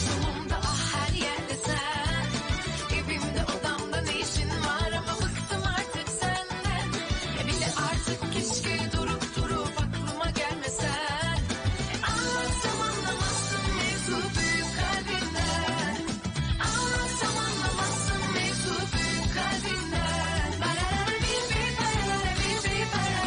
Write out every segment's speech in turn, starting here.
Solumda ah her yerde sen. Evimde odamda ne işin var ama bıktım artık senden. Bile artık keşke durup durup aklıma gelmesen. Anlatsam anlamazsın mevzu büyük kalbinden. Anlatsam anlamazsın mevzu büyük kalbinden. Barara bir barara bir barara.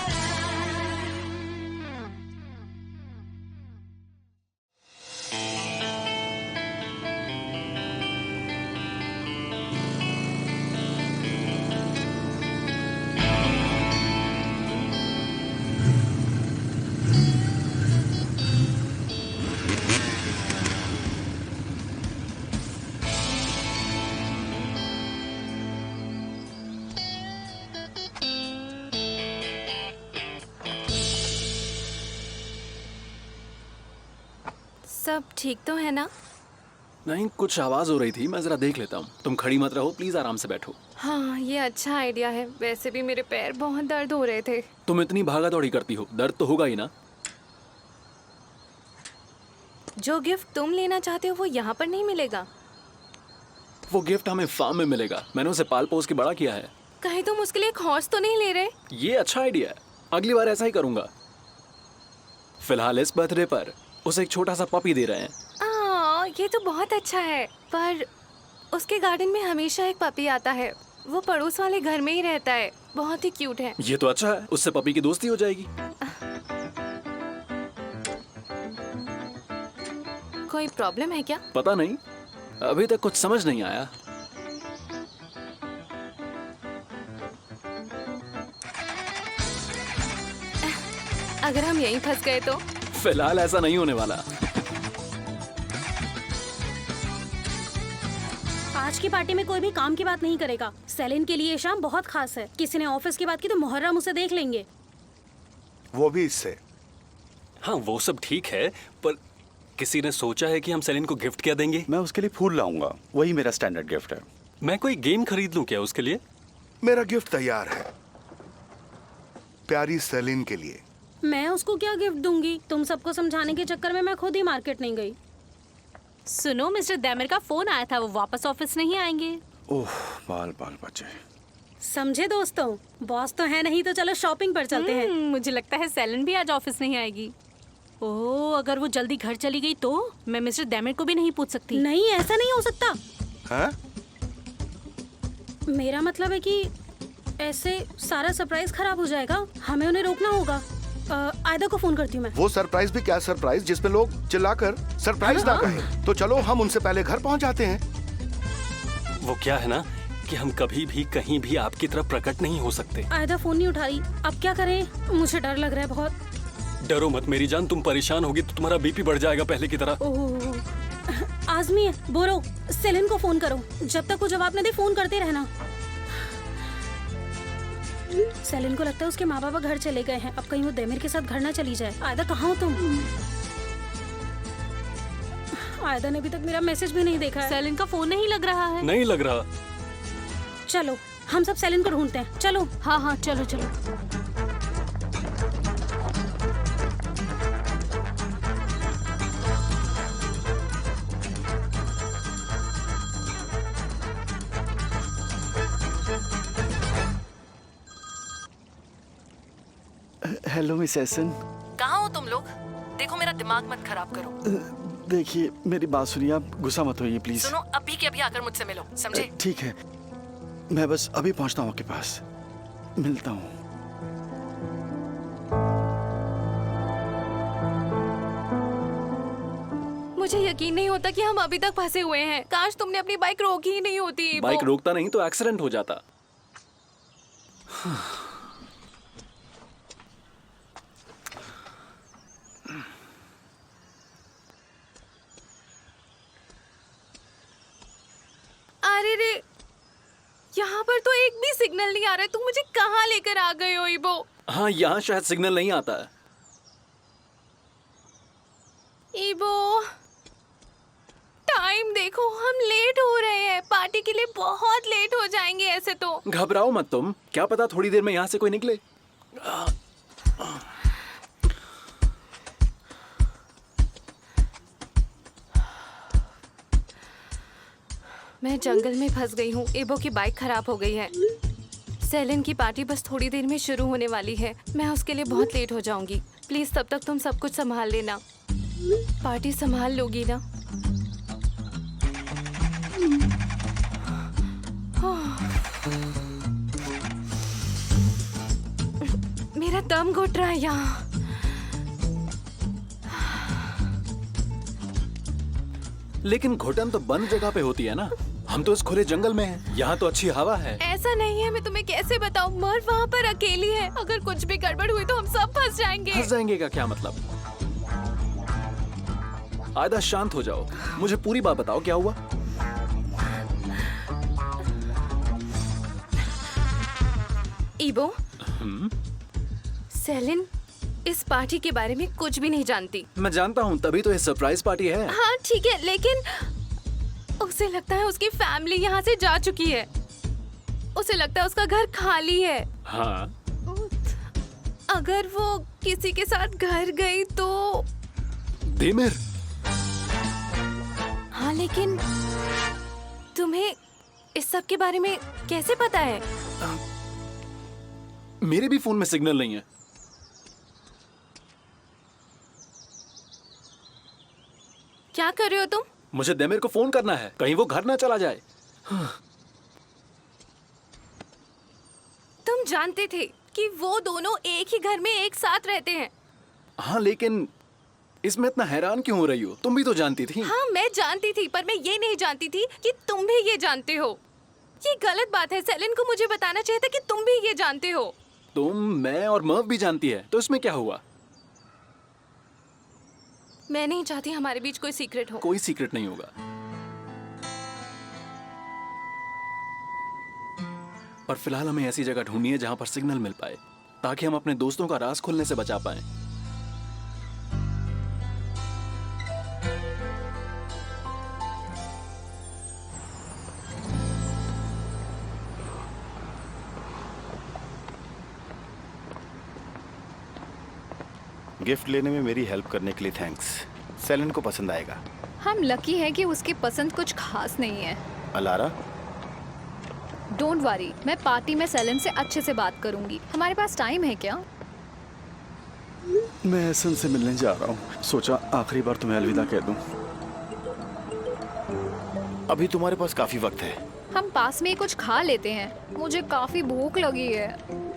सब ठीक तो है ना? नहीं, कुछ आवाज हो रही थी, मैं जरा देख लेता हूँ। तुम खड़ी मत रहो, प्लीज आराम से बैठो। हाँ, ये अच्छा आइडिया है। वैसे भी मेरे पैर बहुत दर्द हो रहे थे। तुम इतनी भागा दौड़ी करती हो, दर्द तो होगा ही ना। जो गिफ्ट तुम लेना चाहते हो वो यहाँ पर नहीं मिलेगा। वो गिफ्ट हमें फार्म में मिलेगा। मैंने उसे पाल पोस के बड़ा किया है। कहीं तुम उसके लिए एक हॉर्स तो नहीं ले रहे? ये अच्छा आइडिया है, अगली बार ऐसा ही करूंगा। फिलहाल इस बर्थडे पर उसे एक छोटा सा पपी दे रहे हैं। ये तो बहुत अच्छा है, पर उसके गार्डन में हमेशा एक पपी आता है। वो पड़ोस वाले घर में ही रहता है, बहुत ही क्यूट है। ये तो अच्छा है, उससे पपी की दोस्ती हो जाएगी। कोई प्रॉब्लम है क्या? पता नहीं, अभी तक कुछ समझ नहीं आया। अगर हम यहीं फंस गए तो? फिलहाल ऐसा नहीं होने वाला। आज की पार्टी में कोई भी काम की बात नहीं करेगा। सेलिन के लिए ये शाम बहुत खास है। किसी ने ऑफिस की बात की तो मुहर्रम उसे देख लेंगे। वो भी इससे। हाँ, वो सब ठीक है, पर किसी ने सोचा है कि हम सेलिन को गिफ्ट क्या देंगे? मैं उसके लिए फूल लाऊंगा, वही मेरा स्टैंडर्ड गिफ्ट है। मैं कोई गेम खरीद लूं क्या उसके लिए? मेरा गिफ्ट तैयार है, प्यारी सेलिन के लिए। मैं उसको क्या गिफ्ट दूंगी? तुम सबको समझाने के चक्कर में मैं खुद ही मार्केट नहीं गई। सुनो, मिस्टर दैमर का फोन आया था, वो वापस ऑफिस नहीं आएंगे। ओह, बाल बाल बचे। समझे दोस्तों, बॉस तो है नहीं तो चलो शॉपिंग पर चलते हैं। मुझे लगता है सेलिन भी आज ऑफिस नहीं आएगी। ओह, अगर वो जल्दी घर चली गई तो मैं मिस्टर दैमर को भी नहीं पूछ सकती। नहीं, ऐसा नहीं हो सकता। हाँ? मेरा मतलब है कि ऐसे सारा सरप्राइज खराब हो जाएगा। हमें उन्हें रोकना होगा। आयदा को फोन करती हूँ मैं। वो सरप्राइज भी क्या सरप्राइज जिसमें लोग चिल्लाकर सरप्राइज ना कहें। तो चलो हम उनसे पहले घर पहुंच जाते हैं। वो क्या है ना कि हम कभी भी कहीं भी आपकी तरफ प्रकट नहीं हो सकते। आयदा फोन नहीं उठा रही, अब क्या करें? मुझे डर लग रहा है बहुत। डरो मत मेरी जान, तुम परेशान होगी तो तुम्हारा बीपी बढ़ जाएगा पहले की तरह। ओह, आजमी, बोलो, सेलिन को फोन करो। जब तक वो जवाब न दे फोन करते रहना। सेलिन को लगता है उसके माँ बाप घर चले गए हैं। अब कहीं वो देमिर के साथ घर ना चली जाए। आयदा कहाँ हो तुम? आयदा ने अभी तक मेरा मैसेज भी नहीं देखा है। सेलिन का फोन नहीं लग रहा है। नहीं लग रहा। चलो हम सब सेलिन को ढूंढते हैं। चलो। हाँ हाँ, चलो चलो। हेलो मिस एसन। कहाँ हो तुम लोग? देखो मेरा दिमाग मत खराब करो। देखिए मेरी बात सुनिए, आप गुस्सा मत होइए प्लीज। सुनो, अभी के अभी आकर मुझसे मिलो, समझे? ठीक है, मैं बस अभी पहुंचता हूँ आपके पास। मिलता हूँ। मुझे यकीन नहीं होता कि हम अभी तक फंसे हुए हैं। काश तुमने अपनी बाइक रोकी ही नहीं होती। बाइक रोकता नहीं तो एक्सीडेंट हो जाता। अरे रे, यहाँ पर तो एक भी सिग्नल नहीं आ रहा है। तुम मुझे कहाँ लेकर आ गए हो इबो? हाँ, यहाँ शायद सिग्नल नहीं आता है। इबो, टाइम देखो, हम लेट हो रहे हैं। पार्टी के लिए बहुत लेट हो जाएंगे ऐसे तो। घबराओ मत तुम, क्या पता थोड़ी देर में यहाँ से कोई निकले। मैं जंगल में फंस गई हूँ। एबो की बाइक खराब हो गई है। सेलिन की पार्टी बस थोड़ी देर में शुरू होने वाली है। मैं उसके लिए बहुत लेट हो जाऊंगी। प्लीज तब तक तुम सब कुछ संभाल लेना। पार्टी संभाल लोगी ना? मेरा दम घुट रहा है यहाँ। लेकिन घुटन तो बंद जगह पे होती है ना। हम तो इस खुले जंगल में हैं। यहाँ तो अच्छी हवा है। ऐसा नहीं है, मैं तुम्हें कैसे बताऊं? मर्व वहाँ पर अकेली है। अगर कुछ भी गड़बड़ हुई तो हम सब फंस जाएंगे। फंस जाएंगे का क्या मतलब? आयदा शांत हो जाओ, मुझे पूरी बात बताओ, क्या हुआ? ईबो, सेलिन इस पार्टी के बारे में कुछ भी नहीं जानती। मैं जानता हूँ, तभी तो ये सरप्राइज पार्टी है। हाँ ठीक है, लेकिन उसे लगता है उसकी फैमिली यहाँ से जा चुकी है। उसे लगता है उसका घर खाली है। हाँ। अगर वो किसी के साथ घर गई तो। देमिर। हाँ, लेकिन तुम्हें इस सब के बारे में कैसे पता है? मेरे भी फोन में सिग्नल नहीं है। क्या कर रहे हो तुम? मुझे देमिर को फोन करना है, कहीं वो घर ना चला जाए। तुम जानते थे कि वो दोनों एक ही घर में एक साथ रहते हैं। हाँ, लेकिन इसमें इतना हैरान क्यों हो रही हो? तुम भी तो जानती थी। हाँ, मैं जानती थी, पर मैं ये नहीं जानती थी कि तुम भी ये जानते हो। ये गलत बात है। सेलिन को मुझे बताना चाहिए था कि तुम भी ये जानते हो। तुम, मैं और मर्व भी जानती है, तो इसमें क्या हुआ? मैं नहीं चाहती हमारे बीच कोई सीक्रेट हो। कोई सीक्रेट नहीं होगा। पर फिलहाल हमें ऐसी जगह ढूंढनी है जहां पर सिग्नल मिल पाए, ताकि हम अपने दोस्तों का राज खुलने से बचा पाएं। गिफ्ट लेने में मेरी हेल्प करने के लिए थैंक्स। सेलिन को पसंद आएगा। हम लकी हैं कि उसकी पसंद कुछ खास नहीं है। अलारा, डोंट वरी, मैं पार्टी में सेलिन से अच्छे से बात करूंगी। हमारे पास टाइम है क्या? मैं एहसन से मिलने जा रहा हूँ। सोचा आखिरी बार तुम्हें अलविदा कह दूं। अभी तुम्हारे पास काफी वक्त है। हम पास में ही कुछ खा लेते हैं, मुझे काफी भूख लगी है।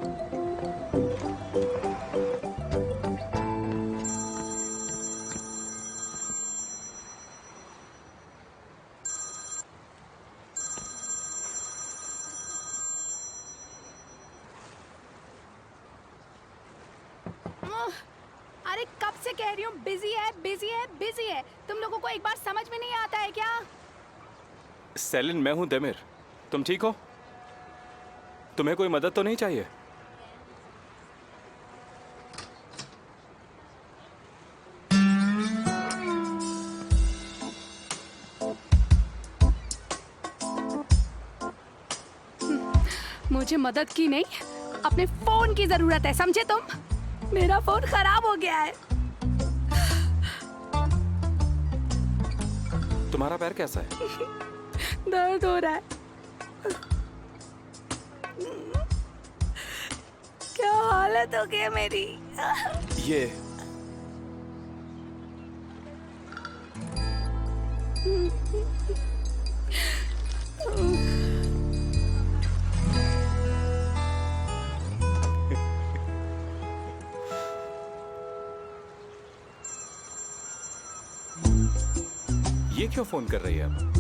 अरे कब से कह रही हूँ बिजी है बिजी है बिजी है। तुम लोगों को एक बार समझ में नहीं आता है क्या? सेलिन, मैं हूं देमिर। तुम ठीक हो? तुम्हें कोई मदद तो नहीं चाहिए? मुझे मदद की नहीं, अपने फोन की जरूरत है, समझे तुम? मेरा फोन खराब हो गया है। तुम्हारा पैर कैसा है? दर्द हो रहा है। क्या हालत हो गई मेरी। ये ये क्यों फोन कर रही है अब?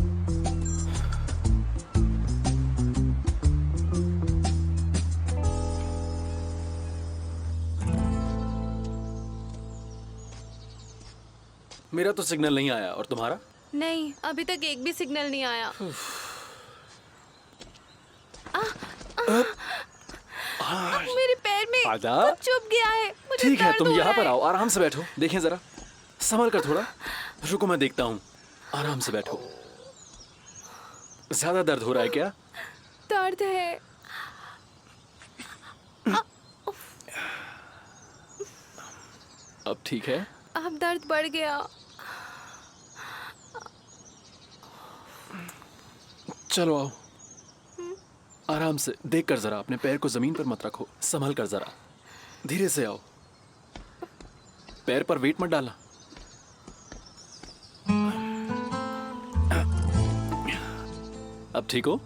मेरा तो सिग्नल नहीं आया, और तुम्हारा? नहीं, अभी तक एक भी सिग्नल नहीं आया। मेरे पैर में आजा। कुछ चुभ गया है। मुझे ठीक है, दर्द तुम हो यहाँ रहा पर है। आओ, आराम से बैठो। देखें जरा, संभल कर थोड़ा। रुको, मैं देखता हूँ। आराम से बैठो। ज्यादा दर्द हो रहा है क्या? दर्द है। अब ठीक है? अब दर्द बढ़ गया। चलो आओ, आराम से देख कर जरा, अपने पैर को जमीन पर मत रखो, संभल कर जरा, धीरे से आओ, पैर पर वेट मत डालना। अब ठीक हो?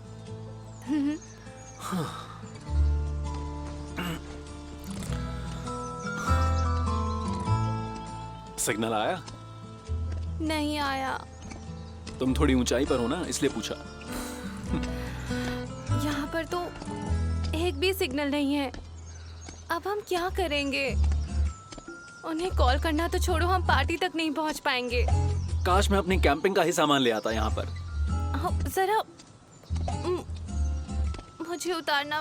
सिग्नल आया? नहीं आया। तुम थोड़ी ऊंचाई पर हो ना, इसलिए पूछा। यहाँ पर तो एक भी सिग्नल नहीं है। अब हम क्या करेंगे? उन्हें कॉल करना तो छोड़ो, हम पार्टी तक नहीं पहुँच पाएंगे। काश मैं अपनी कैंपिंग का ही सामान ले आता यहाँ पर। जरा मुझे उतारना।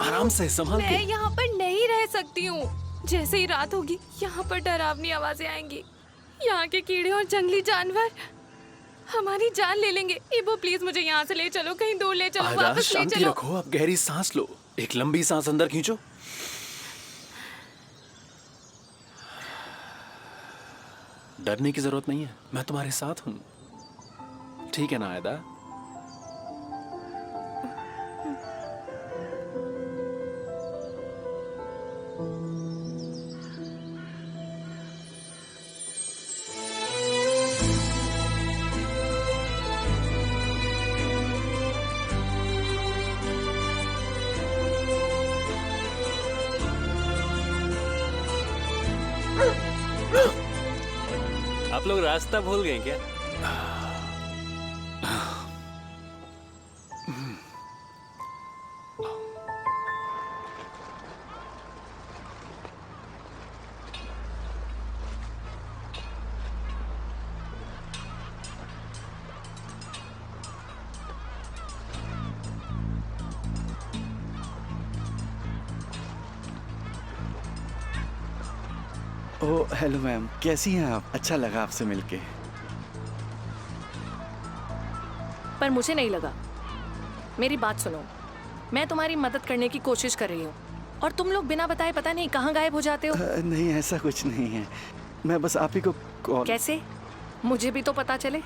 आराम से संभाल के। मैं यहाँ पर नहीं रह सकती हूँ। जैसे ही रात होगी यहाँ पर डरावनी आवाजें आएंगी। यहाँ के कीड़े और जंगली जानवर हमारी जान ले लेंगे। इबो प्लीज मुझे यहाँ से ले चलो, कहीं दूर ले चलो, आधा वापस ले शांति चलो। रखो, अब गहरी सांस लो, एक लंबी सांस अंदर खींचो। डरने की जरूरत नहीं है, मैं तुम्हारे साथ हूँ, ठीक है ना आयदा? आप लोग रास्ता भूल गए क्या? ओ हेलो मैम, कैसी हैं आप? अच्छा लगा आपसे मिलके। पर मुझे नहीं लगा। मेरी बात सुनो, मैं तुम्हारी मदद करने की कोशिश कर रही हूँ और तुम लोग बिना बताए पता नहीं कहाँ गायब हो जाते हो। नहीं ऐसा कुछ नहीं है, मैं बस आप ही को कॉल। कैसे? मुझे भी तो पता चले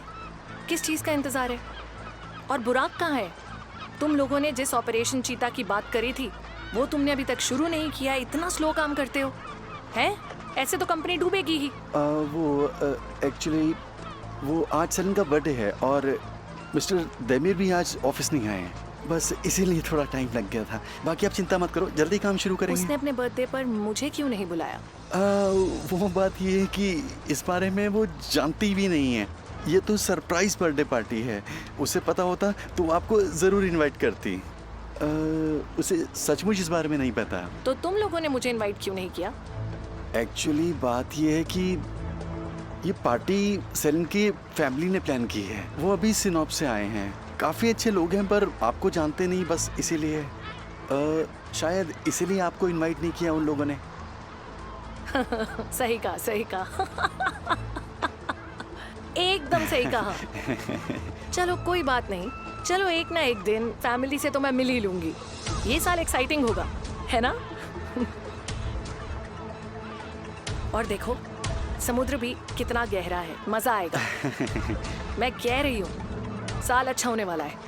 किस चीज़ का इंतज़ार है। और बुराक कहाँ है? तुम लोगों ने जिस ऑपरेशन चीता की बात करी थी वो तुमने अभी तक शुरू नहीं किया। इतना स्लो काम करते हो हैं? ऐसे तो कंपनी डूबेगी ही। वो एक्चुअली वो आज सेलिन का बर्थडे है और मिस्टर देमिर भी आज ऑफिस नहीं आए हैं, बस इसीलिए थोड़ा टाइम लग गया था। बाकी आप चिंता मत करो, जल्दी काम शुरू करेंगे। उसने अपने बर्थडे पर मुझे क्यों नहीं बुलाया? वो बात ये है कि इस बारे में वो जानती भी नहीं है। ये तो सरप्राइज बर्थडे पार्टी है, उसे पता होता तो आपको ज़रूर इनवाइट करती। उसे सचमुच इस बारे में नहीं पता। तो तुम लोगों ने मुझे इनवाइट क्यों नहीं किया? एक्चुअली बात ये है कि ये पार्टी सेलिन की फैमिली ने प्लान की है। वो अभी सिनॉप से आए हैं, काफ़ी अच्छे लोग हैं पर आपको जानते नहीं, बस इसीलिए शायद इसीलिए आपको इनवाइट नहीं किया उन लोगों ने। सही कहा, सही कहा। एकदम सही कहा। चलो कोई बात नहीं, चलो एक ना एक दिन फैमिली से तो मैं मिल ही लूंगी। ये साल एक्साइटिंग होगा, है ना? और देखो समुद्र भी कितना गहरा है, मजा आएगा। मैं कह रही हूँ साल अच्छा होने वाला है।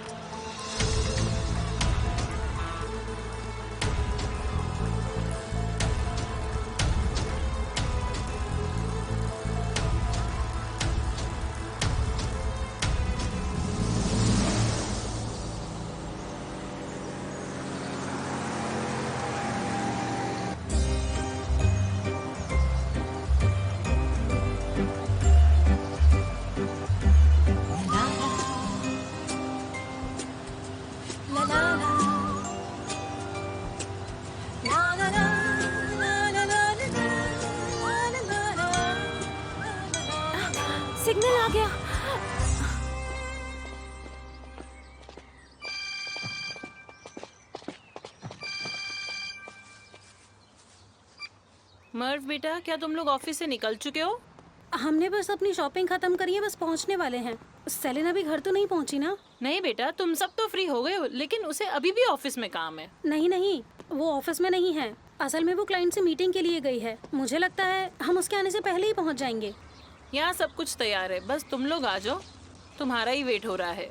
सिग्नल आ गया। मर्व बेटा, क्या तुम लोग ऑफिस से निकल चुके हो? हमने बस अपनी शॉपिंग खत्म करी है, बस पहुंचने वाले हैं। सेलिन अभी घर तो नहीं पहुंची ना? नहीं बेटा, तुम सब तो फ्री हो गए हो, लेकिन उसे अभी भी ऑफिस में काम है। नहीं नहीं, वो ऑफिस में नहीं है। असल में वो क्लाइंट से मीटिंग के लिए गई है। मुझे लगता है हम उसके आने से पहले ही पहुंच जाएंगे। यहाँ सब कुछ तैयार है, बस तुम लोग आ जाओ। तुम्हारा ही वेट हो रहा है।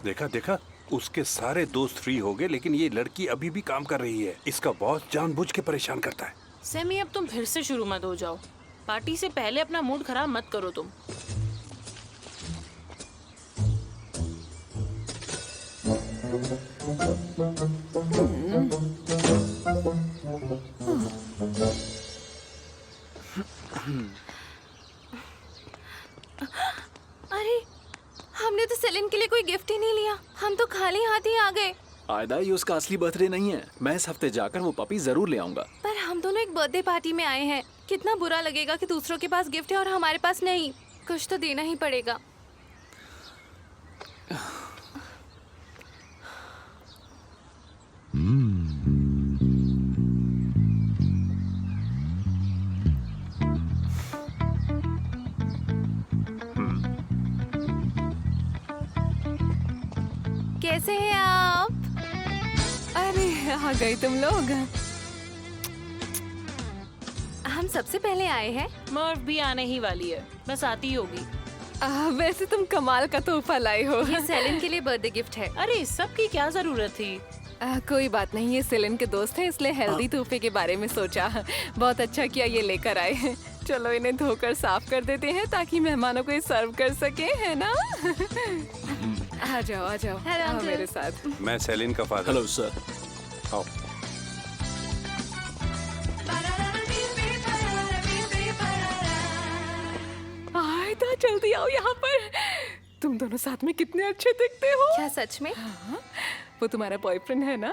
देखा देखा, उसके सारे दोस्त फ्री हो गए, लेकिन ये लड़की अभी भी काम कर रही है। इसका बॉस जानबूझ के परेशान करता है। सैमी, अब तुम फिर से शुरू मत हो जाओ। पार्टी से पहले अपना मूड खराब मत करो तुम। अरे, हमने तो सेलिन के लिए कोई गिफ्ट ही नहीं लिया। हम तो खाली हाथ ही आ गए। आयदा, ये उसका असली बर्थडे नहीं है। मैं इस हफ्ते जाकर वो पपी जरूर ले आऊंगा। पर हम दोनों एक बर्थडे पार्टी में आए हैं। कितना बुरा लगेगा कि दूसरों के पास गिफ्ट है और हमारे पास नहीं। कुछ तो देना ही पड़ेगा। कैसे हैं आप? अरे, आ गए तुम लोग। हम सबसे पहले आए हैं। मर्व भी आने ही वाली है, बस आती होगी। वैसे तुम कमाल का तोहफा लाए हो। ये सेलिन के लिए बर्थडे गिफ्ट है। अरे, इस सब की क्या जरूरत थी? कोई बात नहीं, ये सेलिन के दोस्त हैं, इसलिए हेल्दी तोहफे के बारे में सोचा। बहुत अच्छा किया ये लेकर आए हैं। चलो इन्हें धोकर साफ कर देते हैं ताकि मेहमानों को ये सर्व कर सके, है ना? आ जाओ आ जाओ, आओ मेरे साथ। मैं सेलिन का फादर। Hello sir. आओ। आयदा, जल्दी आओ यहाँ पर। तुम दोनों साथ में कितने अच्छे दिखते हो। क्या सच में? वो तुम्हारा बॉयफ्रेंड है ना?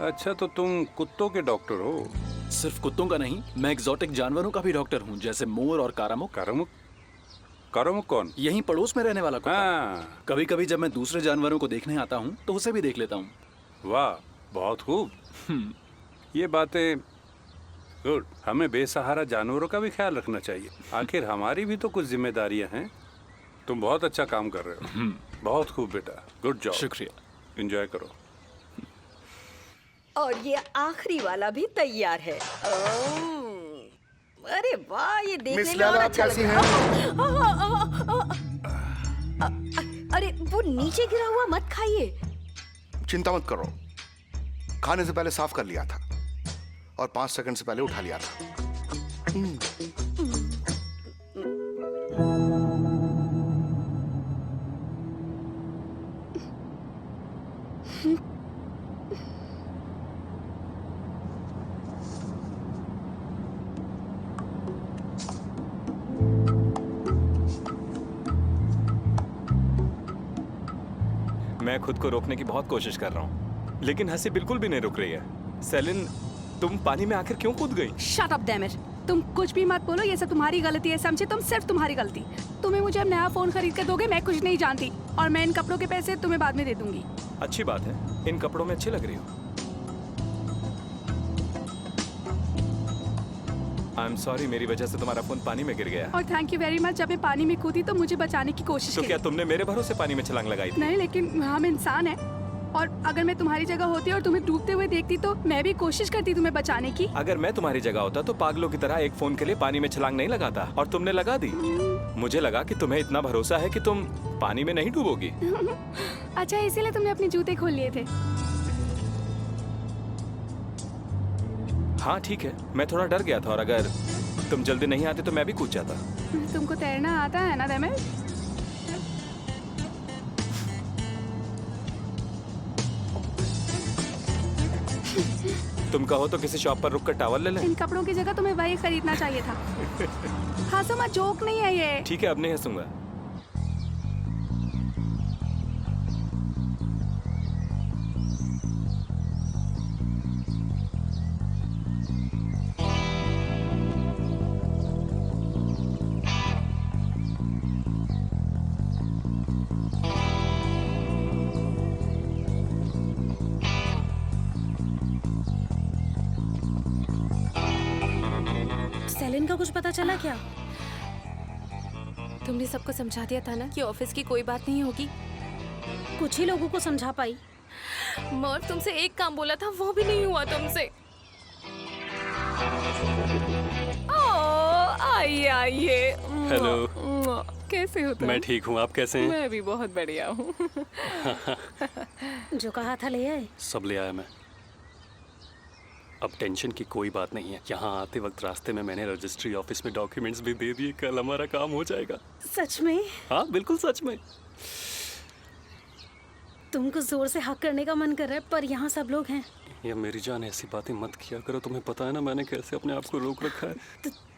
अच्छा, तो तुम कुत्तों के डॉक्टर हो? सिर्फ कुत्तों का नहीं, मैं एक्सोटिक जानवरों का भी डॉक्टर हूँ, जैसे मोर और कारामुक। कारामुक? कारामुक कौन? यहीं पड़ोस में रहने वाला कुत्ता। हाँ। कभी कभी जब मैं दूसरे जानवरों को देखने आता हूँ तो उसे भी देख लेता हूँ। वाह, बहुत खूब। ये बातें गुड। हमें बेसहारा जानवरों का भी ख्याल रखना चाहिए। आखिर हमारी भी तो कुछ जिम्मेदारियां हैं। तुम बहुत अच्छा काम कर रहे हो। बहुत खूब बेटा, गुड जॉब। शुक्रिया। एंजॉय करो। और ये आखिरी वाला भी तैयार है। अरे वाह, ये देखने मिस में लैला, और आप अच्छा कैसी लग हैं? अरे वो नीचे गिरा हुआ मत खाइए। चिंता मत करो, खाने से पहले साफ कर लिया था और 5 सेकंड से पहले उठा लिया था। मैं खुद को रोकने की बहुत कोशिश कर रहा हूँ, लेकिन हंसी बिल्कुल भी नहीं रुक रही है। सेलिन, तुम पानी में आखिर क्यों कूद गई? Shut up damn it. तुम कुछ भी मत बोलो, ये सब तुम्हारी गलती है, समझे तुम? सिर्फ तुम्हारी गलती। तुम्हें मुझे अब नया फोन खरीद कर दोगे, मैं कुछ नहीं जानती। और मैं इन कपड़ों के पैसे तुम्हें बाद में दे दूंगी। अच्छी बात है, इन कपड़ों में अच्छी लग रही हो। आई एम सॉरी, मेरी वजह से तुम्हारा फोन पानी में गिर गया। और थैंक यू वेरी मच। जब मैं पानी में कूदी तो मुझे बचाने की कोशिश तो की। क्या तुमने मेरे भरोसे पानी में छलांग लगाई थी? नहीं, लेकिन हम इंसान हैं। और अगर मैं तुम्हारी जगह होती और तुम्हें डूबते हुए देखती तो मैं भी कोशिश करती तुम्हें बचाने की। अगर मैं तुम्हारी जगह होता तो पागलों की तरह एक फोन के लिए पानी में छलांग नहीं लगाता, और तुमने लगा दी। मुझे लगा कि तुम्हें इतना भरोसा है कि तुम पानी में नहीं डूबोगी। अच्छा, इसीलिए तुमने अपने जूते खोल लिए थे? हाँ ठीक है, मैं थोड़ा डर गया था, और अगर तुम जल्दी नहीं आते तो मैं भी कूद जाता। तुमको तैरना आता है ना देमेर? तुम कहो तो किसी शॉप पर रुककर टॉवल ले लें। इन कपड़ों की जगह तुम्हें वही खरीदना चाहिए था। हंसो मत, जोक नहीं है ये। ठीक है, अब नहीं हंसूंगा। सेलिन का कुछ पता चला क्या? तुमने सबको समझा दिया था ना कि ऑफिस की कोई बात नहीं होगी। कुछ ही लोगों को समझा पाई। मर्व, तुमसे एक काम बोला था, वो भी नहीं हुआ तुमसे। आइए। हेलो। कैसे हो तुम? मैं ठीक हूँ, आप कैसे हैं? मैं भी बहुत बढ़िया हूँ। जो कहा था ले आए। सब ले आया मैं। अब टेंशन की कोई बात नहीं है। यहाँ आते वक्त रास्ते में मैंने रजिस्ट्री ऑफिस में डॉक्यूमेंट्स भी दे दिए। कल हमारा काम हो जाएगा। सच में? हाँ बिल्कुल सच में। तुमको जोर से हक करने का मन कर रहा है, पर यहाँ सब लोग हैं। या मेरी जान ऐसी बातें मत किया करो। तुम्हें पता है ना मैंने कैसे अपने आप को रोक रखा है।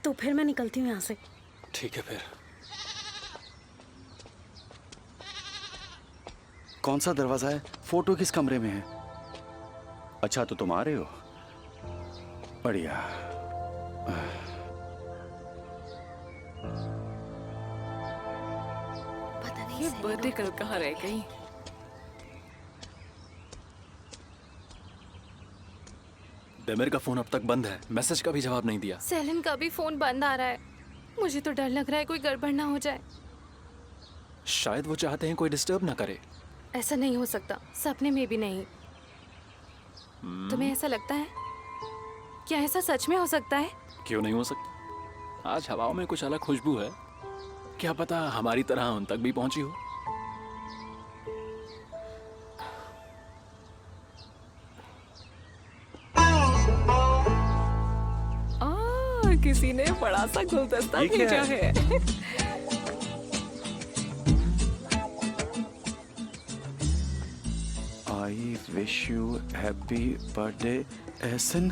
तो फिर मैं निकलती हूँ यहाँ से। ठीक है फिर। कौन सा दरवाजा है? फोटो किस कमरे में है? अच्छा तो तुम आ रहे हो? बढ़िया। पता नहीं ये बर्थडे कल कहाँ रह गई। डेमिर का फोन अब तक बंद है। मैसेज का भी जवाब नहीं दिया। सेलिन का भी फोन बंद आ रहा है। मुझे तो डर लग रहा है कोई गड़बड़ ना हो जाए। शायद वो चाहते हैं कोई डिस्टर्ब ना करे। ऐसा नहीं हो सकता, सपने में भी नहीं। तुम्हें ऐसा लगता है? क्या ऐसा सच में हो सकता है? क्यों नहीं हो सकता? आज हवाओं में कुछ अलग खुशबू है। क्या पता हमारी तरह उन तक भी पहुंची हो। किसी ने बड़ा सा गुलदस्ता भेजा है। I wish you happy birthday Ehsan.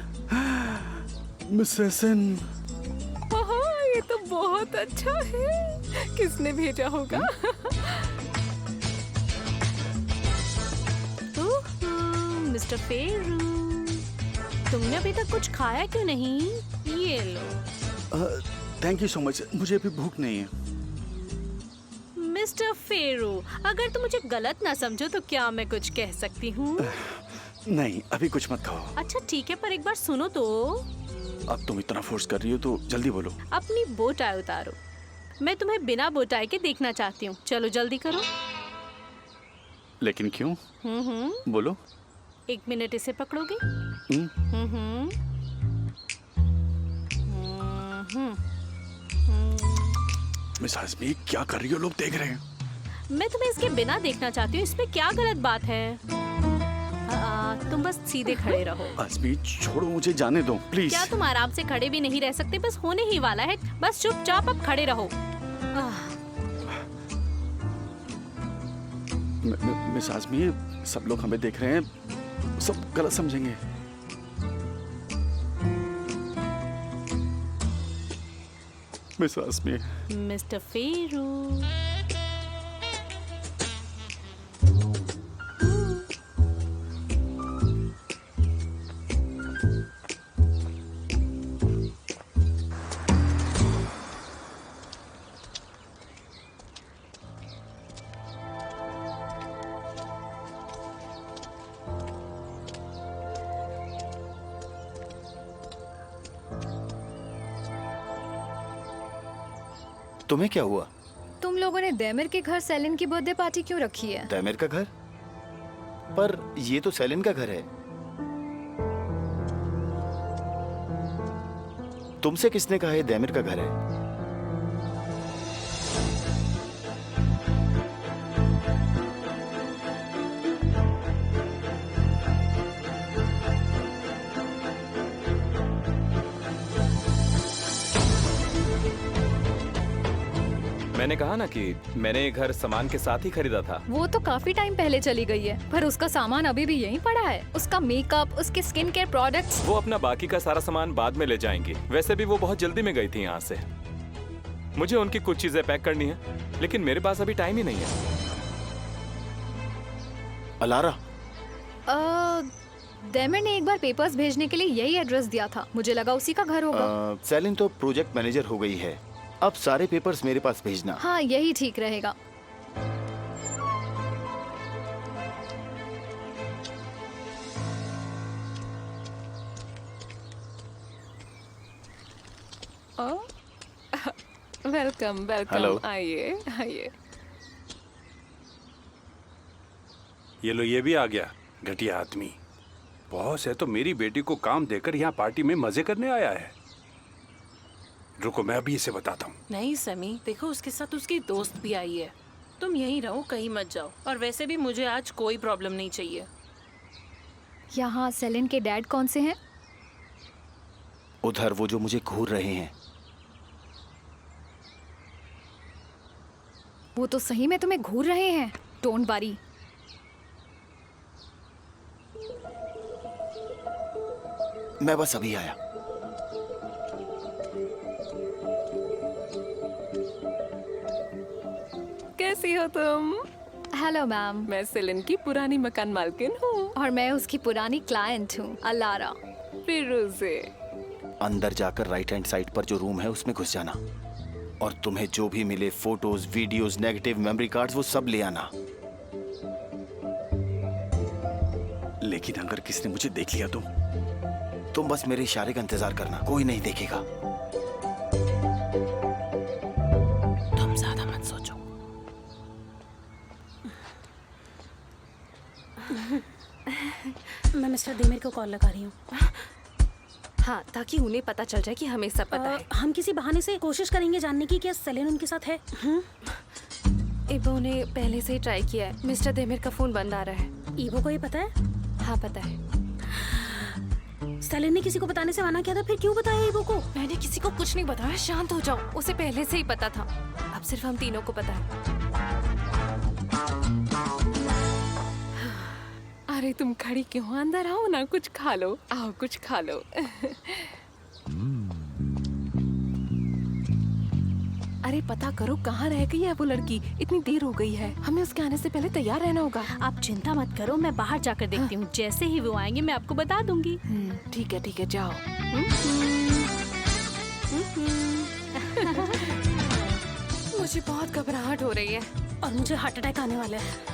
Miss Ehsan. ये तो बहुत अच्छा है। किसने भेजा होगा? मिस्टर फेरू, तुमने अभी तक कुछ खाया क्यों नहीं? ये लो। Thank you so much. मुझे अभी भूख नहीं है। मिस्टर फेरू, अगर तुम मुझे गलत ना समझो तो क्या मैं कुछ कह सकती हूँ? नहीं, अभी कुछ मत खाओ। अच्छा ठीक है, पर एक बार सुनो तो। अब तुम इतना फोर्स कर रही हो तो जल्दी बोलो। अपनी बो टाई उतारो। मैं तुम्हें बिना बो टाई के देखना चाहती हूँ। चलो जल्दी करो। लेकिन क्यों? बोलो। 1 मिनट इसे पकड़ोगे? मिस आज़मी, क्या कर रही हो? लोग देख रहे हैं। मैं तुम्हें इसके बिना देखना चाहती हूँ। इसमें क्या गलत बात है? तुम बस सीधे खड़े रहो। आज़मी छोड़ो, मुझे जाने दो प्लीज। क्या तुम आराम से खड़े भी नहीं रह सकते? बस होने ही वाला है। बस चुपचाप अब खड़े रहो। मिस आज़मी, सब लोग हमें देख रहे हैं, सब गलत समझेंगे। मिस आज़मी। मिस्टर फेरू। तुम्हें क्या हुआ? तुम लोगों ने दैमिर के घर सेलिन की बर्थडे पार्टी क्यों रखी है? दैमिर का घर? पर ये तो सेलिन का घर है। तुमसे किसने कहा ये दैमिर का घर है? मैंने कहा ना कि मैंने ये घर सामान के साथ ही खरीदा था। वो तो काफी टाइम पहले चली गई है, पर उसका सामान अभी भी यहीं पड़ा है। उसका मेकअप, उसके स्किन केयर प्रोडक्ट्स। वो अपना बाकी का सारा सामान बाद में ले जाएंगी। वैसे भी वो बहुत जल्दी में गई थी यहाँ से। मुझे उनकी कुछ चीजें पैक करनी है, लेकिन मेरे पास अभी टाइम ही नहीं है। अलारा, दैमिर ने एक बार पेपर्स भेजने के लिए यही एड्रेस दिया था। मुझे लगा उसी का घर होगा। सेलिन तो प्रोजेक्ट मैनेजर हो गई है। अब सारे पेपर्स मेरे पास भेजना। हाँ, यही ठीक रहेगा। Welcome welcome. आइए आइए। ये लो, ये भी आ गया घटिया आदमी। बॉस है तो मेरी बेटी को काम देकर यहाँ पार्टी में मजे करने आया है। रुको मैं अभी इसे बताता हूँ। नहीं समी, देखो उसके साथ उसकी दोस्त भी आई है। तुम यहीं रहो, कहीं मत जाओ। और वैसे भी मुझे आज कोई प्रॉब्लम नहीं चाहिए। यहाँ सेलिन के डैड कौन से हैं? उधर वो जो मुझे घूर रहे हैं। वो तो सही में तुम्हें घूर रहे हैं। Don't worry. मैं बस अभी आया। कैसी हो तुम? Hello ma'am. मैं सेलिन की पुरानी मकान मालकिन हूँ। और मैं उसकी पुरानी क्लाइंट हूँ, अलारा। फिरोजे। अंदर जाकर राइट हैंड साइड पर जो रूम है उसमें घुस जाना और तुम्हें जो भी मिले photos, videos, negative memory cards वो सब ले आना। लेकिन अगर किसने मुझे देख लिया तो? तुम बस मेरे इशारे का इंतजार करना, कोई नहीं देखेगा। तुम ज्यादा मत सोचो। मैं मिस्टर देमिर को कॉल लगा रही हूँ। हाँ, ताकि उन्हें पता चल जाए कि हमें सब पता है। हम किसी बहाने से कोशिश करेंगे जानने की क्या सेलिन उनके साथ है। इबो ने पहले से ही ट्राई किया है। मिस्टर देमिर का फोन बंद आ रहा है। ईबो को ये पता है? हाँ पता है। सेलिन ने किसी को बताने से मना किया था, फिर क्यों बताया ईबो को? मैंने किसी को कुछ नहीं बताया, शांत हो जाओ। उसे पहले से ही पता था। अब सिर्फ हम तीनों को पता है। अरे तुम खड़ी क्यों हो? अंदर आओ ना, कुछ खा लो। आओ कुछ खा लो। अरे पता करो कहाँ रह गई है वो लड़की। इतनी देर हो गई है, हमें उसके आने से पहले तैयार रहना होगा। आप चिंता मत करो, मैं बाहर जाकर देखती हूँ। जैसे ही वो आएंगे मैं आपको बता दूंगी। ठीक है जाओ। मुझे बहुत घबराहट हो रही है और मुझे हार्ट अटैक आने वाला है।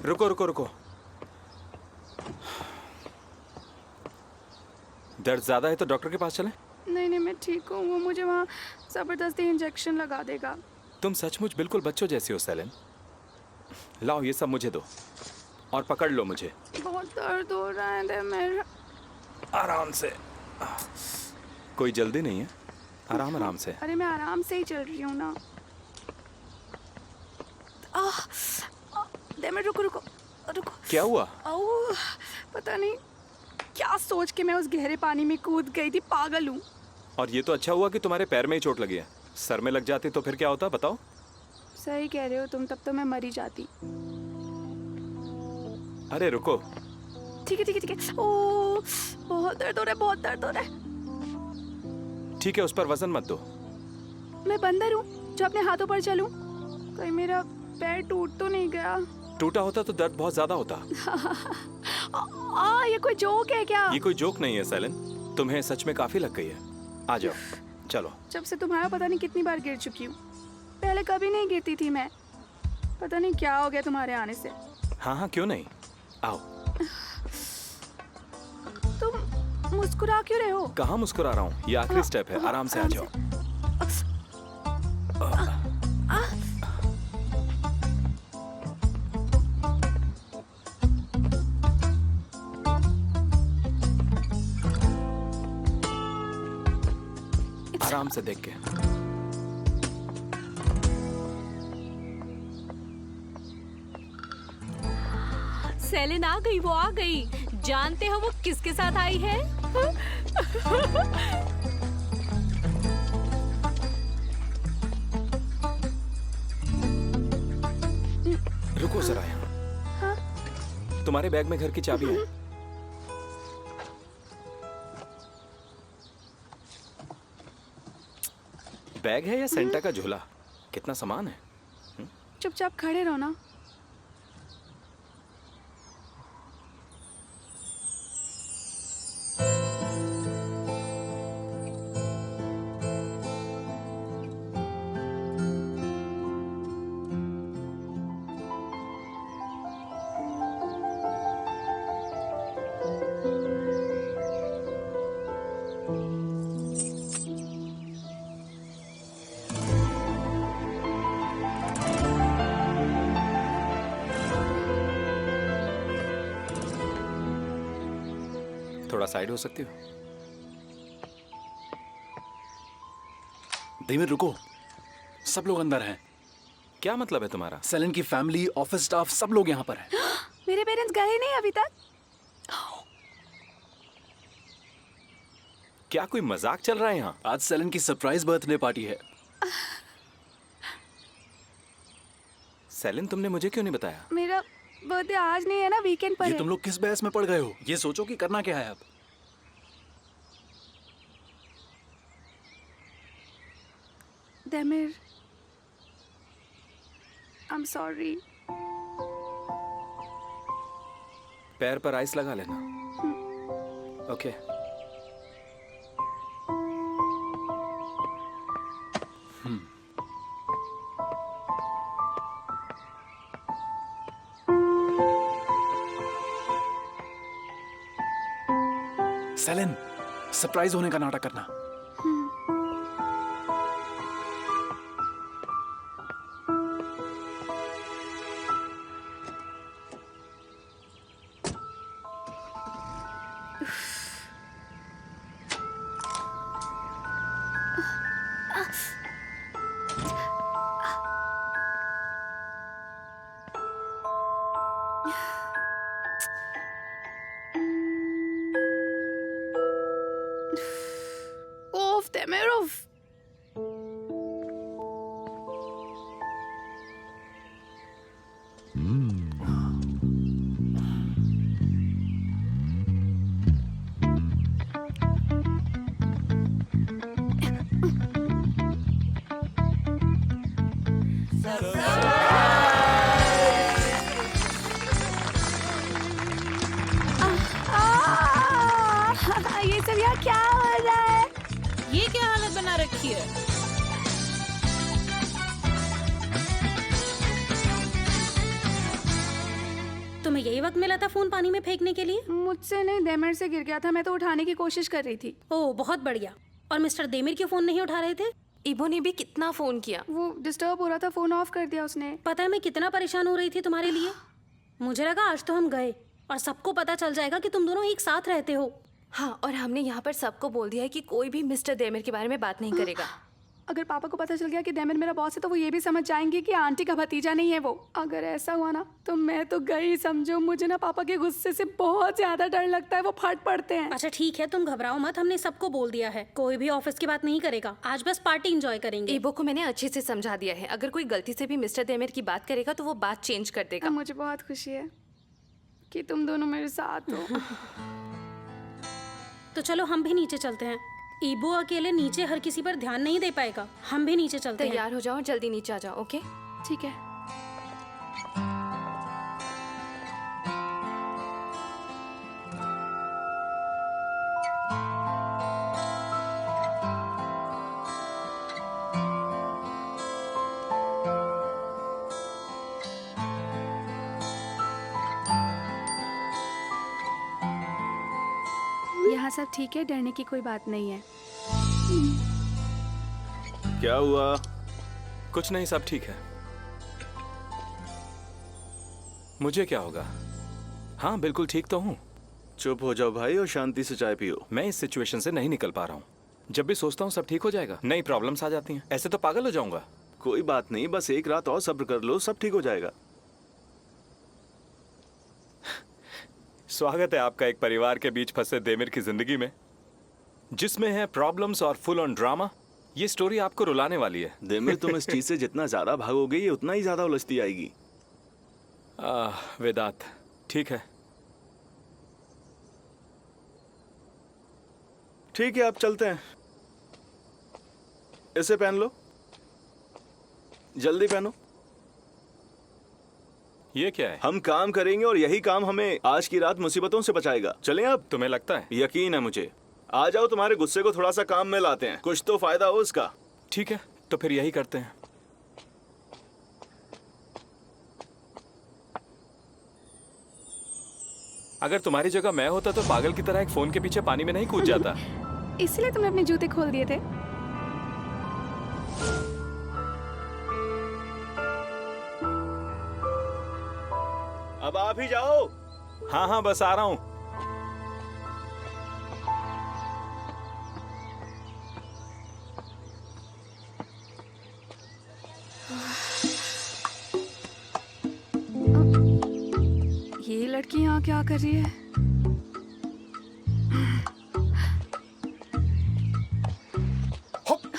रुको रुको रुको। दर्द ज्यादा है तो डॉक्टर के पास चलें? नहीं मैं ठीक हूँ। वो मुझे वहाँ जबरदस्ती इंजेक्शन लगा देगा। तुम सचमुच बिल्कुल बच्चों जैसी हो सेलिन। लाओ ये सब मुझे दो और पकड़ लो मुझे। बहुत दर्द हो रहा है देमिर। आराम से, कोई जल्दी नहीं है। आराम आराम से। अरे मैं आराम से ही चल रही हूँ ना। देमिर रुको रुको रुको। क्या हुआ? पता नहीं क्या सोच के मैं उस गहरे पानी में कूद गई थी। पागल हूँ। और ये तो अच्छा हुआ कि तुम्हारे पैर में ही चोट लगी है। सर में लग जाती तो फिर क्या होता बताओ? सही कह रहे हो तुम, तब तो मैं मरी जाती। अरे रुको। ठीक है। ओ बहुत दर्द हो रहा है, बहुत दर्द हो रहा है। ठीक है, उस पर वजन मत दो। मैं बंदर हूँ जो अपने हाथों पर चलूं? कहीं मेरा पैर टूट तो नहीं गया? टूटा होता तो दर्द बहुत ज्यादा होता। ये कोई जोक है क्या? ये कोई जोक नहीं है सेलिन, तुम्हें सच में काफी लग गई है। आ जाओ चलो। जब से तुम्हारा पता नहीं कितनी बार गिर चुकी हूँ। पहले कभी नहीं गिरती थी मैं। पता नहीं क्या हो गया तुम्हारे आने से। हाँ क्यों नहीं, आओ। तुम मुस्कुरा क्यों रहे हो? कहाँ मुस्कुरा रहा हूँ, ये आखिरी स्टेप है। आराम से आ जाओ। आराम से देख के। सेलिन आ गई, वो आ गई। जानते हो वो किसके साथ आई है? रुको जरा यहाँ। तुम्हारे बैग में घर की चाबी है? बैग है या सेंटा का झोला? कितना सामान है? चुपचाप खड़े रहो ना। थोड़ा साइड हो सकती हो? देमिर रुको, सब लोग अंदर हैं। क्या मतलब है तुम्हारा? सेलेन की फैमिली, ऑफिस स्टाफ, सब लोग यहाँ पर हैं। मेरे पेरेंट्स गए नहीं अभी तक? क्या कोई मजाक चल रहा है यहाँ? आज सेलेन की सरप्राइज बर्थडे पार्टी है। सेलिन, तुमने मुझे क्यों नहीं बताया? मेरा बर्थडे आज नहीं है ना, वीकेंड पर ये है। तुम लोग किस बहस में पड़ गए हो? ये सोचो कि करना क्या है अब। देमिर, I'm sorry. पैर पर आइस लगा लेना। ओके। सेलेन, सरप्राइज होने का नाटक करना। Oof, Demir, oof. ये सब यहाँ क्या हो रहा है? ये क्या हालत बना रखी है? तुम्हें यही वक्त मिला था फोन पानी में फेंकने के लिए? मुझसे नहीं, देमिर से गिर गया था। मैं तो उठाने की कोशिश कर रही थी। ओह, बहुत बढ़िया। और मिस्टर देमिर क्यों फोन नहीं उठा रहे थे? इबो ने भी कितना फोन किया। वो डिस्टर्ब हो रहा था, फोन ऑफ कर दिया उसने। पता है मैं कितना परेशान हो रही थी तुम्हारे लिए। मुझे लगा आज तो हम गए और सबको पता चल जाएगा कि तुम दोनों एक साथ रहते हो। हाँ, और हमने यहाँ पर सबको बोल दिया है कि कोई भी मिस्टर देमिर के बारे में बात नहीं करेगा। अगर पापा को पता चल गया कि देमिर मेरा बॉस है तो वो ये भी समझ जाएंगे कि आंटी का भतीजा नहीं है वो। अगर ऐसा हुआ ना तो मैं तो गई समझो। मुझे ना पापा के गुस्से से बहुत ज्यादा डर लगता है, वो फट पड़ते हैं। अच्छा ठीक है, तुम घबराओ मत, हमने सबको बोल दिया है। कोई भी ऑफिस की बात नहीं करेगा। आज बस पार्टी एंजॉय करेंगे। इबो को मैंने अच्छे से समझा दिया है। अगर कोई गलती से भी मिस्टर देमिर की बात करेगा तो वो बात चेंज कर देगा। मुझे बहुत खुशी है कि तुम दोनों मेरे साथ हो। तो चलो हम भी नीचे चलते हैं। ईबो अकेले नीचे हर किसी पर ध्यान नहीं दे पाएगा। हम भी नीचे चलते हैं। तैयार हो जाओ, जल्दी नीचे आ जाओ। ओके, ठीक है। यहाँ सब ठीक है, डरने की कोई बात नहीं है। क्या हुआ? कुछ नहीं, सब ठीक है। मुझे क्या होगा? हाँ बिल्कुल ठीक तो हूँ। चुप हो जाओ भाई और शांति से चाय पियो। मैं इस सिचुएशन से नहीं निकल पा रहा हूँ। जब भी सोचता हूँ सब ठीक हो जाएगा, नई प्रॉब्लम्स आ जाती हैं। ऐसे तो पागल हो जाऊंगा। कोई बात नहीं, बस एक रात और सब्र कर लो, सब ठीक हो जाएगा। स्वागत है आपका एक परिवार के बीच फंसे देमिर की जिंदगी में, जिसमें है प्रॉब्लम्स और फुल ऑन ड्रामा। ये स्टोरी आपको रुलाने वाली है। देमिर, तुम इस चीज से जितना ज्यादा भागोगे ये उतना ही ज्यादा उलझती आएगी। वेदांत, ठीक है। ठीक है, अब चलते हैं। इसे पहन लो, जल्दी पहनो। ये क्या है? हम काम करेंगे और यही काम हमें आज की रात मुसीबतों से बचाएगा। चलें अब? तुम्हें लगता है? यकीन है मुझे। आ जाओ, तुम्हारे गुस्से को थोड़ा सा काम में लाते हैं, कुछ तो फायदा हो उसका। ठीक है, तो फिर यही करते हैं। अगर तुम्हारी जगह मैं होता तो पागल की तरह एक फोन के पीछे पानी में नहीं कूद जाता। इसलिए तुमने अपने जूते खोल दिए थे? अब आप ही जाओ। हाँ हाँ, बस आ रहा हूँ। लड़की यहाँ क्या कर रही है?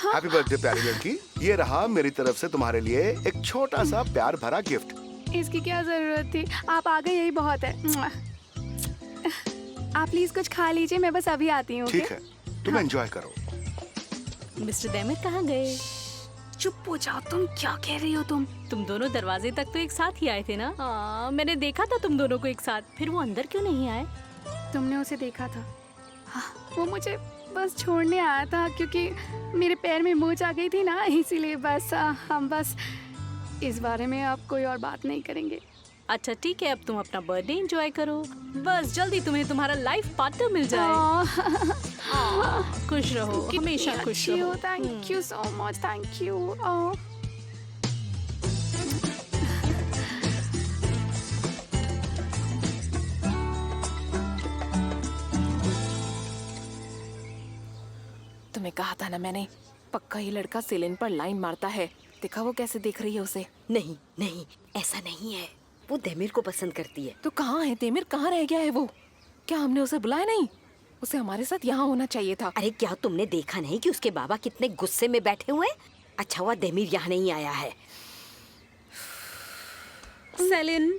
हैप्पी बर्थडे प्यारी लड़की। ये रहा मेरी तरफ से तुम्हारे लिए एक छोटा सा प्यार भरा गिफ्ट। इसकी क्या जरूरत थी? आप आ गए यही बहुत है। आप प्लीज कुछ खा लीजिए, मैं बस अभी आती हूँ। ठीक है, तुम एंजॉय करो। मिस्टर दैमिर कहाँ गए? चुप हो जाओ, तुम क्या कह रही हो? तुम दोनों दरवाजे तक तो एक साथ ही आए थे ना? हाँ, मैंने देखा था तुम दोनों को एक साथ। फिर वो अंदर क्यों नहीं आए? तुमने उसे देखा था? हाँ, वो मुझे बस छोड़ने आया था क्योंकि मेरे पैर में मोच आ गई थी ना, इसीलिए बस हम बस इस बारे में अब कोई और बात नहीं करेंगे। अच्छा ठीक है, अब तुम अपना बर्थडे एंजॉय करो। बस जल्दी तुम्हें तुम्हारा लाइफ पार्टनर मिल जाए। खुश रहो, हमेशा खुश रहो। Thank you so much, thank you. तुम्हें कहा था ना मैंने, पक्का ये लड़का सेलिन पर लाइन मारता है। देखा वो कैसे देख रही है उसे। नहीं नहीं, ऐसा नहीं है, वो देमिर को पसंद करती है। तो कहाँ है देमिर? कहाँ रह गया है वो? क्या हमने उसे बुलाया नहीं? उसे हमारे साथ यहाँ होना चाहिए था। अरे क्या तुमने देखा नहीं कि उसके बाबा कितने गुस्से में बैठे हुए? अच्छा हुआ देमिर यहाँ नहीं आया है। सेलिन,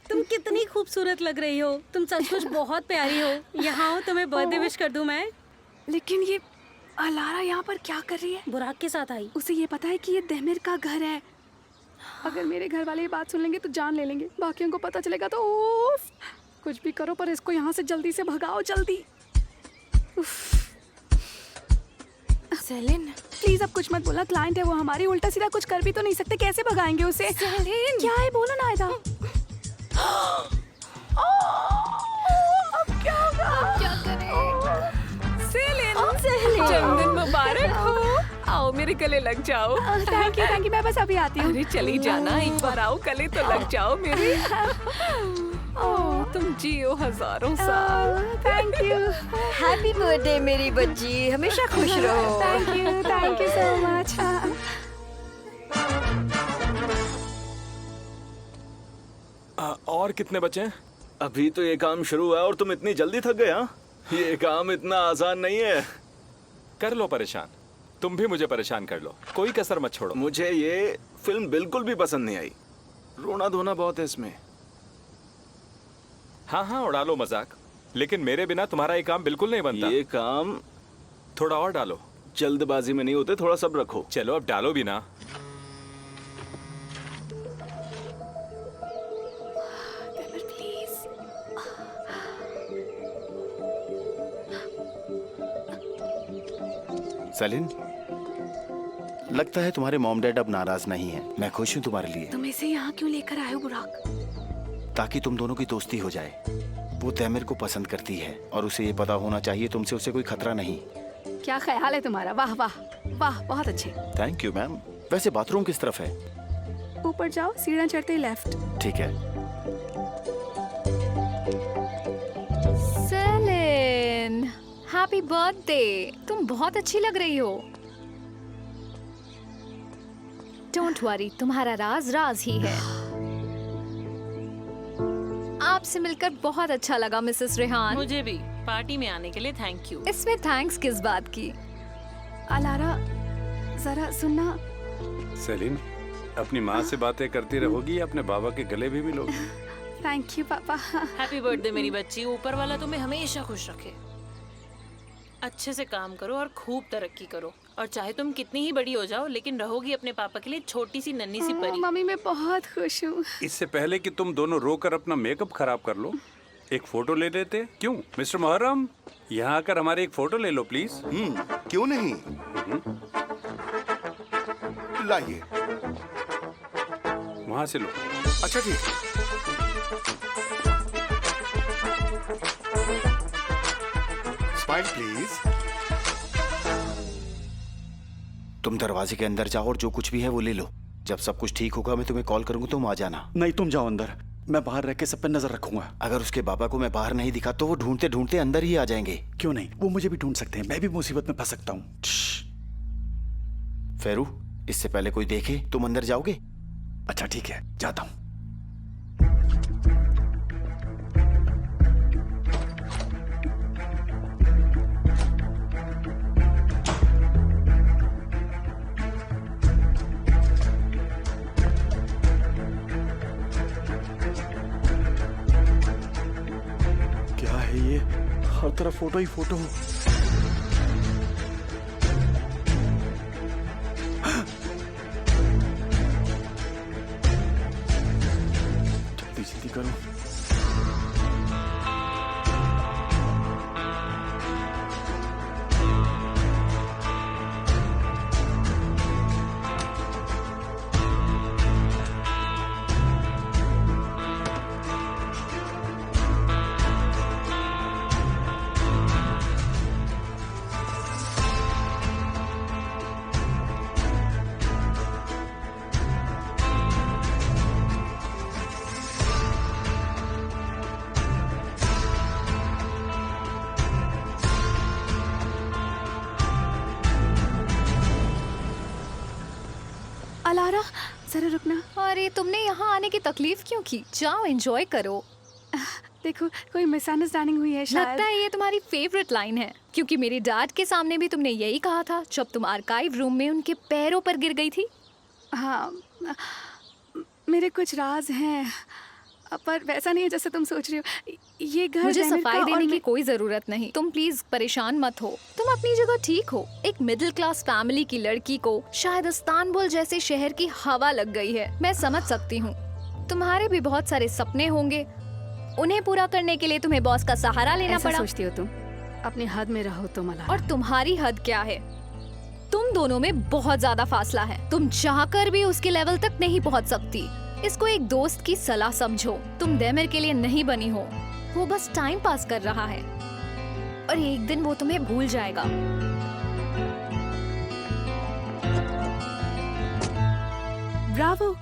तुम कितनी खूबसूरत लग रही हो। तुम सचमुच बहुत प्यारी हो। यहाँ हो, तुम्हें बर्थडे विश कर दूं मैं। लेकिन ये अलारा यहाँ पर क्या कर रही है? बुराक के साथ आई। उसे ये पता है कि ये देमिर का घर है। अगर मेरे घर वाले ये बात सुन लेंगे तो जान ले लेंगे। बाकियों को पता चलेगा तो उफ, कुछ भी करो पर इसको यहाँ से जल्दी से भगाओ, जल्दी। सेलिन प्लीज अब कुछ मत बोला, क्लाइंट है वो हमारी, उल्टा सीधा कुछ कर भी तो नहीं सकते, कैसे भगाएंगे उसे? सेलिन क्या है, बोलो ना आयदा। अब क्या होगा? क्या करें? सेलिन जन्मदिन मुबारक हो। आओ मेरे गले लग जाओ। थैंक यू, मैं बस अभी आती हूँ। अरे चली जाना, एक बार आओ, गले तो लग जाओ मेरे। ओह तुम जियो हजारों साल। Thank you. हैप्पी बर्थडे मेरी बच्ची, हमेशा खुश रहो। Thank you so much. और कितने बचे हैं? अभी तो ये काम शुरू हुआ और तुम इतनी जल्दी थक गए? हाँ, ये काम इतना आसान नहीं है। कर लो परेशान, तुम भी मुझे परेशान कर लो, कोई कसर मत छोड़ो। मुझे ये फिल्म बिल्कुल भी पसंद नहीं आई। रोना धोना बहुत है इसमें। हाँ हाँ उड़ा लो मजाक, लेकिन मेरे बिना तुम्हारा ये काम बिल्कुल नहीं बनता। ये काम थोड़ा और डालो। जल्दबाजी में नहीं होते, थोड़ा सब्र रखो। चलो अब डालो भी ना। सेलिन, लगता है तुम्हारे मॉम डैड अब नाराज नहीं है। मैं खुश हूँ तुम्हारे लिए। तुम इसे यहाँ क्यों लेकर आए हो बुराक? ताकि तुम दोनों की दोस्ती हो जाए। वो तैमिर को पसंद करती है और उसे ये पता होना चाहिए तुमसे उसे कोई खतरा नहीं। क्या ख्याल है तुम्हारा? वाह वाह वाह, बहुत अच्छे। Thank you ma'am. वैसे बाथरूम किस तरफ है? ऊपर जाओ, सीढ़ियाँ चढ़ते ही लेफ्ट। ठीक है। Celine, happy birthday. तुम बहुत अच्छी लग रही हो। डोंट वरी, तुम्हारा राज राज ही है। आपसे मिलकर बहुत अच्छा लगा मिसेस रेहान। मुझे भी। पार्टी में आने के लिए थैंक यू। इसमें थैंक्स किस बात की? अलारा जरा सुनना। सेलिन, अपनी माँ से बातें करती रहोगी या अपने बाबा के गले भी मिलोगी? थैंक यू पापा। हैप्पी बर्थडे मेरी बच्ची। ऊपर वाला तुम्हें हमेशा खुश रखे। अच्छे से काम करो और खूब तरक्की करो, और चाहे तुम कितनी ही बड़ी हो जाओ लेकिन रहोगी अपने पापा के लिए छोटी सी नन्ही सी परी। मम्मी मैं बहुत खुश हूँ। इससे पहले कि तुम दोनों रोकर अपना मेकअप खराब कर लो, एक फोटो ले लेते। क्यों मिस्टर मुहर्रम, यहाँ आकर हमारी एक फोटो ले लो प्लीज। क्यों नहीं, लाइए। वहां से लो। अच्छा ठीक है। Smile please. तुम दरवाजे के अंदर जाओ और जो कुछ भी है वो ले लो। जब सब कुछ ठीक होगा मैं तुम्हें कॉल करूंगा, तुम आ जाना। नहीं, तुम जाओ अंदर, मैं बाहर रह के सब पे नजर रखूंगा। अगर उसके बाबा को मैं बाहर नहीं दिखा तो वो ढूंढते ढूंढते अंदर ही आ जाएंगे। क्यों नहीं, वो मुझे भी ढूंढ सकते हैं। मैं भी मुसीबत में फंस सकता हूँ। फेरू, इससे पहले कोई देखे तुम अंदर जाओगे? अच्छा ठीक है, जाता हूँ। हर तरफ फोटो ही फोटो। जल्दी जल्दी करो। अलारा जरा रुकना। अरे तुमने यहाँ आने की तकलीफ क्यों की? जाओ एंजॉय करो। देखो कोई मिसअंडरस्टैंडिंग हुई है शायद। लगता है ये तुम्हारी फेवरेट लाइन है, क्योंकि मेरे डैड के सामने भी तुमने यही कहा था जब तुम आर्काइव रूम में उनके पैरों पर गिर गई थी। हाँ, मेरे कुछ राज हैं, पर वैसा नहीं है जैसे तुम सोच रही हो। ये घर मुझे दैनिक सफाई का देने और की कोई जरूरत नहीं। तुम प्लीज परेशान मत हो। तुम अपनी जगह ठीक हो। एक मिडिल क्लास फैमिली की लड़की को शायद इस्तांबुल जैसे शहर की हवा लग गई है। मैं समझ सकती हूँ। तुम्हारे भी बहुत सारे सपने होंगे, उन्हें पूरा करने के लिए तुम्हें बॉस का सहारा लेना ऐसा पड़ा। सोचती हो तुम? अपनी हद में रहो तुम अलारा। और तुम्हारी हद क्या है? तुम दोनों में बहुत ज्यादा फासला है। तुम चाहकर भी उसके लेवल तक नहीं पहुंच सकती। इसको एक दोस्त की सलाह समझो। तुम डेमिर के लिए नहीं बनी हो। वो बस टाइम पास कर रहा है और एक दिन वो तुम्हें भूल जाएगा। ब्रावो,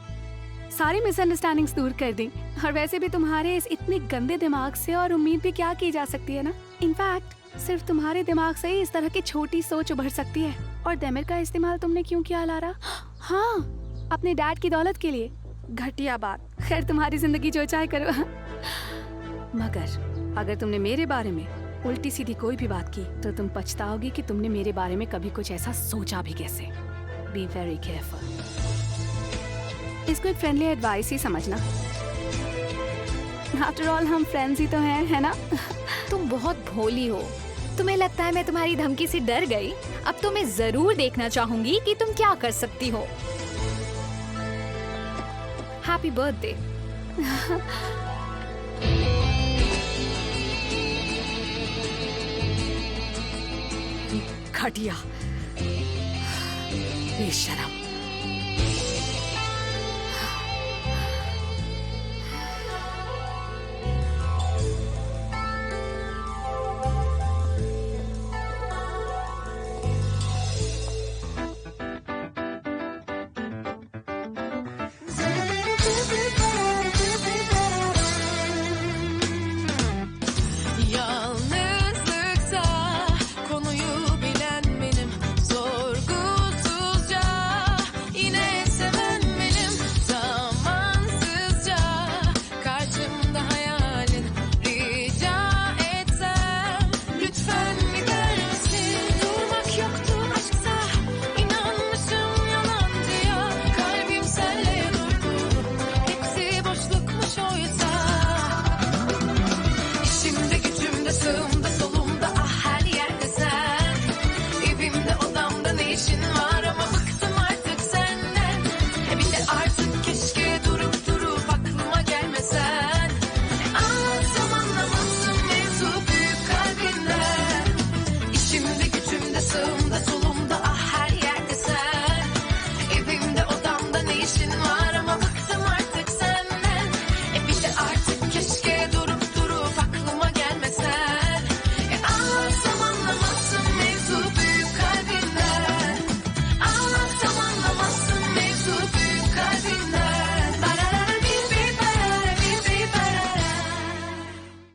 सारी मिसअंडरस्टैंडिंग्स दूर कर दी। और वैसे भी तुम्हारे इस इतने गंदे दिमाग से और उम्मीद भी क्या की जा सकती है ना। इनफैक्ट सिर्फ तुम्हारे दिमाग से ही इस तरह की छोटी सोच उभर सकती है। और डेमिर का इस्तेमाल तुमने क्यों किया अलारा? हाँ, अपने डैड की दौलत के लिए। घटिया बात। खैर तुम्हारी जिंदगी जो चाहे करो। मगर अगर तुमने मेरे बारे में उल्टी सीधी कोई भी बात की तो तुम पछताओगी कि तुमने मेरे बारे में कभी कुछ ऐसा सोचा भी कैसे। Be very careful. इसको एक फ्रेंडली एडवाइस ही समझना। आफ्टर ऑल हम फ्रेंड्स ही तो हैं, है ना? तुम बहुत भोली हो। तुम्हें लगता है मैं तुम्हारी धमकी से डर गई? अब तो मैं जरूर देखना चाहूंगी कि तुम क्या कर सकती हो। Happy birthday. घटिया, बेशरम।